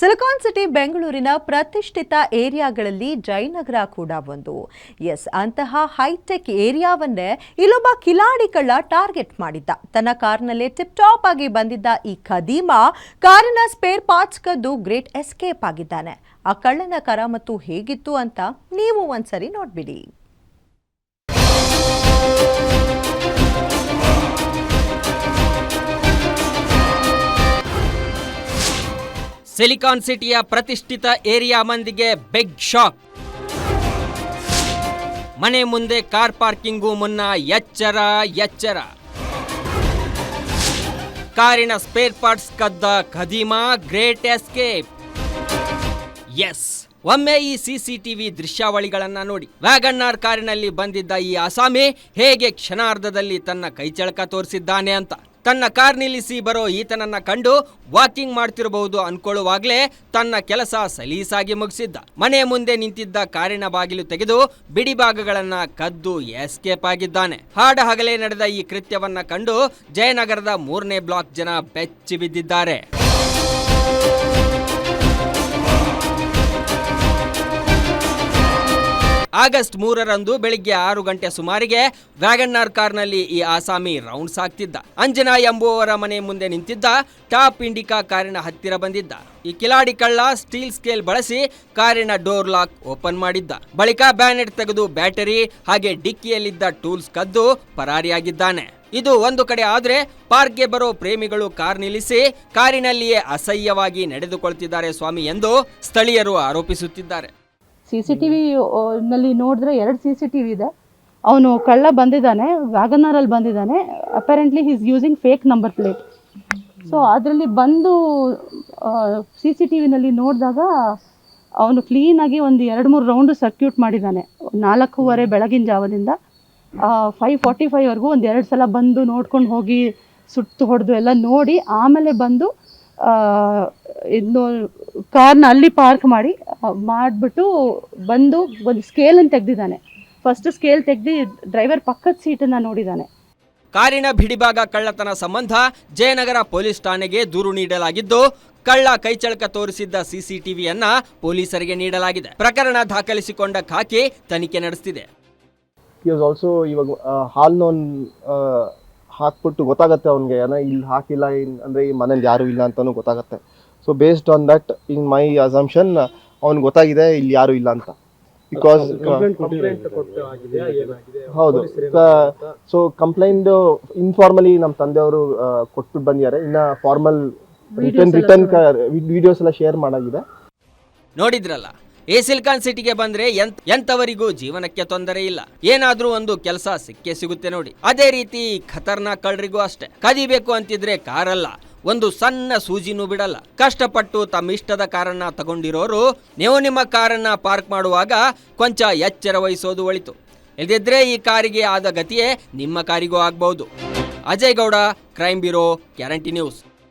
Silicon city ಬೆಂಗಳೂರಿನ ಪ್ರತಿಷ್ಠಿತ ಏರಿಯಾಗಳಲ್ಲಿ ಜಯನಗರ ಕೂಡ ಒಂದು. ಅಂತಹ ಹೈಟೆಕ್ ಏರಿಯಾವನ್ನೇ ಇಲ್ಲೊಬ್ಬ ಕಿಲಾಡಿ ಕಳ್ಳ ಟಾರ್ಗೆಟ್ ಮಾಡಿದ್ದ. ತನ್ನ ಕಾರ್ನಲ್ಲಿ ಟಿಪ್ ಟಾಪ್ ಆಗಿ ಬಂದಿದ್ದ ಈ ಖದೀಮ ಕಾರಿನ ಸ್ಪೇರ್ ಪಾರ್ಟ್ಸ್ ಕದ್ದು ಗ್ರೇಟ್ ಎಸ್ಕೇಪ್ ಆಗಿದ್ದಾನೆ. ಆ ಕಳ್ಳನ ಕರಾಮತ್ತು ಹೇಗಿತ್ತು ಅಂತ ನೀವು ಒಂದ್ಸರಿ ನೋಡ್ಬಿಡಿ. ಸಿಲಿಕಾನ್ ಸಿಟಿಯ ಪ್ರತಿಷ್ಠಿತ ಏರಿಯಾ ಮಂದಿಗೆ ಬಿಗ್ ಶಾಕ್. ಮನೆ ಮುಂದೆ ಕಾರ್ ಪಾರ್ಕಿಂಗು ಮುನ್ನ ಎಚ್ಚರ. ಕಾರಿನ ಸ್ಪೇರ್ ಪಾರ್ಟ್ಸ್ ಕದ್ದ ಖದೀಮ ಗ್ರೇಟ್ ಎಸ್ಕೇಪ್. ಒಮ್ಮೆ ಈ ಸಿಸಿಟಿವಿ ದೃಶ್ಯಾವಳಿಗಳನ್ನ ನೋಡಿ. ವ್ಯಾಗನ್ನಾರ್ ಕಾರಿನಲ್ಲಿ ಬಂದಿದ್ದ ಈ ಆಸಾಮಿ ಹೇಗೆ ಕ್ಷಣಾರ್ಧದಲ್ಲಿ ತನ್ನ ಕೈಚಳಕ ತೋರಿಸಿದ್ದಾನೆ ಅಂತ. ತನ್ನ ಕಾರ್ ನಿಲ್ಲಿಸಿ ಬರೋ ಈತನನ್ನ ಕಂಡು ವಾಕಿಂಗ್ ಮಾಡ್ತಿರಬಹುದು ಅನ್ಕೊಳ್ಳುವಾಗ್ಲೇ ತನ್ನ ಕೆಲಸ ಸಲೀಸಾಗಿ ಮುಗಿಸಿದ್ದ. ಮನೆ ಮುಂದೆ ನಿಂತಿದ್ದ ಕಾರಿನ ಬಾಗಿಲು ತೆಗೆದು ಬಿಡಿ ಭಾಗಗಳನ್ನ ಕದ್ದು ಎಸ್ಕೇಪ್ ಆಗಿದ್ದಾನೆ. ಹಾಡ ಹಗಲೇ ನಡೆದ ಈ ಕೃತ್ಯವನ್ನ ಕಂಡು ಜಯನಗರದ 3ನೇ ಬ್ಲಾಕ್ ಜನ ಬೆಚ್ಚಿ ಬಿದ್ದಿದ್ದಾರೆ. ಆಗಸ್ಟ್ 3ರಂದು ಬೆಳಿಗ್ಗೆ 6 ಗಂಟೆ ಸುಮಾರಿಗೆ ವ್ಯಾಗನ್ನಾರ್ ಕಾರ್ನಲ್ಲಿ ಈ ಆಸಾಮಿ ರೌಂಡ್ಸ್ ಆಗ್ತಿದ್ದ. ಅಂಜನಾ ಎಂಬುವವರ ಮನೆ ಮುಂದೆ ನಿಂತಿದ್ದ ಟಾಪ್ ಇಂಡಿಕಾ ಕಾರಿನ ಹತ್ತಿರ ಬಂದಿದ್ದ. ಈ ಕಿಲಾಡಿ ಕಳ್ಳ ಸ್ಟೀಲ್ ಸ್ಕೇಲ್ ಬಳಸಿ ಕಾರಿನ ಡೋರ್ ಲಾಕ್ ಓಪನ್ ಮಾಡಿದ್ದ. ಬಳಿಕ ಬ್ಯಾನೆಟ್ ತೆಗೆದು ಬ್ಯಾಟರಿ ಹಾಗೆ ಡಿಕ್ಕಿಯಲ್ಲಿದ್ದ ಟೂಲ್ಸ್ ಕದ್ದು ಪರಾರಿಯಾಗಿದ್ದಾನೆ. ಇದು ಒಂದು ಕಡೆ ಆದ್ರೆ ಪಾರ್ಕ್ಗೆ ಬರೋ ಪ್ರೇಮಿಗಳು ಕಾರ್ ನಿಲ್ಲಿಸಿ ಕಾರಿನಲ್ಲಿಯೇ ಅಸಹ್ಯವಾಗಿ ನಡೆದುಕೊಳ್ತಿದ್ದಾರೆ ಸ್ವಾಮಿ ಎಂದು ಸ್ಥಳೀಯರು ಆರೋಪಿಸುತ್ತಿದ್ದಾರೆ. CCTV ನಲ್ಲಿ ನೋಡಿದ್ರೆ 2 CCTV ಇದೆ. ಅವನು ಕಳ್ಳ ಬಂದಿದ್ದಾನೆ, ವ್ಯಾಗನಾರಲ್ಲಿ ಬಂದಿದ್ದಾನೆ. Apparently he is using fake number plate. So ಅದರಲ್ಲಿ ಬಂದು CCTVನಲ್ಲಿ ನೋಡಿದಾಗ ಅವನು ಕ್ಲೀನಾಗಿ ಒಂದು 2-3 ರೌಂಡು ಸರ್ಕ್ಯೂಟ್ ಮಾಡಿದ್ದಾನೆ. 4:15 ಬೆಳಗಿನ ಜಾವದಿಂದ 5:45ವರೆಗೂ ಒಂದು 2 ಸಲ ಬಂದು ನೋಡ್ಕೊಂಡು ಹೋಗಿ ಸುತ್ತು ಹೊಡೆದು ಎಲ್ಲ ನೋಡಿ ಆಮೇಲೆ ಬಂದು ಇನ್ನು ಕಾರ್ನ ಅಲ್ಲಿ ಪಾರ್ಕ್ ಮಾಡಿಬಿಟ್ಟು ಬಂದು ಒಂದು ಸ್ಕೇಲನ್ನು ತೆಗೆದಿದ್ದಾನೆ. ಫಸ್ಟ್ ಸ್ಕೇಲ್ ತೆಗೆದು ಡ್ರೈವರ್ ಪಕ್ಕದ ಸೀಟನ್ನು ನೋಡಿದ್ದಾನೆ. ಕಾರಿನ ಬಿಡಿಭಾಗ ಕಳ್ಳತನ ಸಂಬಂಧ ಜಯನಗರ ಪೊಲೀಸ್ ಠಾಣೆಗೆ ದೂರು ನೀಡಲಾಗಿದ್ದು ಕಳ್ಳ ಕೈಚಳಕ ತೋರಿಸಿದ್ದ CCTVಯನ್ನ ಪೊಲೀಸರಿಗೆ ನೀಡಲಾಗಿದೆ. ಪ್ರಕರಣ ದಾಖಲಿಸಿಕೊಂಡ ಖಾಕಿ ತನಿಖೆ ನಡೆಸುತ್ತಿದೆ. ಇವಾಗ ಹಾಲ್ನ ಹಾಕ್ಬಿಟ್ಟು ಗೊತ್ತಾಗುತ್ತೆ ಅವನಿಗೆ ಏನೋ ಇಲ್ಲಿ ಹಾಕಿಲ್ಲ ಅಂದರೆ ಈ ಮನೇಲಿ ಯಾರೂ ಇಲ್ಲ ಅಂತಲೂ ಗೊತ್ತಾಗುತ್ತೆ. So based on that in my assumption ಅವ್ನಿಗೆ ಗೊತ್ತಾಗಿದೆ ಇಲ್ಲಿ ಯಾರೂ ಇಲ್ಲ ಅಂತ. ಬಿಕಾಸ್ ಹೌದು, ಸೊ ಕಂಪ್ಲೇಂಟ್ ಇನ್ಫಾರ್ಮಲಿ ನಮ್ಮ ತಂದೆಯವರು ಕೊಟ್ಬಿಟ್ಟು ಬಂದಿದ್ದಾರೆ. ಇನ್ನು ಫಾರ್ಮಲ್ ರಿಟರ್ನ್ ವಿಡಿಯೋಸ್ ಎಲ್ಲ ಶೇರ್ ಮಾಡಾಗಿದೆ. ನೋಡಿದ್ರಲ್ಲ, ಈ ಸಿಲಿಕಾನ್ ಸಿಟಿಗೆ ಬಂದ್ರೆ ಎಂತವರಿಗೂ ಜೀವನಕ್ಕೆ ತೊಂದರೆ ಇಲ್ಲ. ಏನಾದ್ರೂ ಒಂದು ಕೆಲಸ ಸಿಕ್ಕೇ ಸಿಗುತ್ತೆ ನೋಡಿ. ಅದೇ ರೀತಿ ಖತರ್ನಾಕ್ ಕಳ್ಳರಿಗೂ ಅಷ್ಟೇ. ಕದಿಬೇಕು ಅಂತಿದ್ರೆ ಕಾರಲ್ಲ, ಒಂದು ಸಣ್ಣ ಸೂಜಿನೂ ಬಿಡಲ್ಲ. ಕಷ್ಟಪಟ್ಟು ತಮ್ಮ ಇಷ್ಟದ ಕಾರನ್ನ ತಗೊಂಡಿರೋರು ನೀವು ನಿಮ್ಮ ಕಾರನ್ನ ಪಾರ್ಕ್ ಮಾಡುವಾಗ ಕೊಂಚ ಎಚ್ಚರ ವಹಿಸೋದು ಒಳಿತು. ಇಲ್ದಿದ್ರೆ ಈ ಕಾರಿಗೆ ಆದ ಗತಿಯೇ ನಿಮ್ಮ ಕಾರಿಗೂ ಆಗ್ಬಹುದು. Ajay Gowda, crime bureau, guarantee news.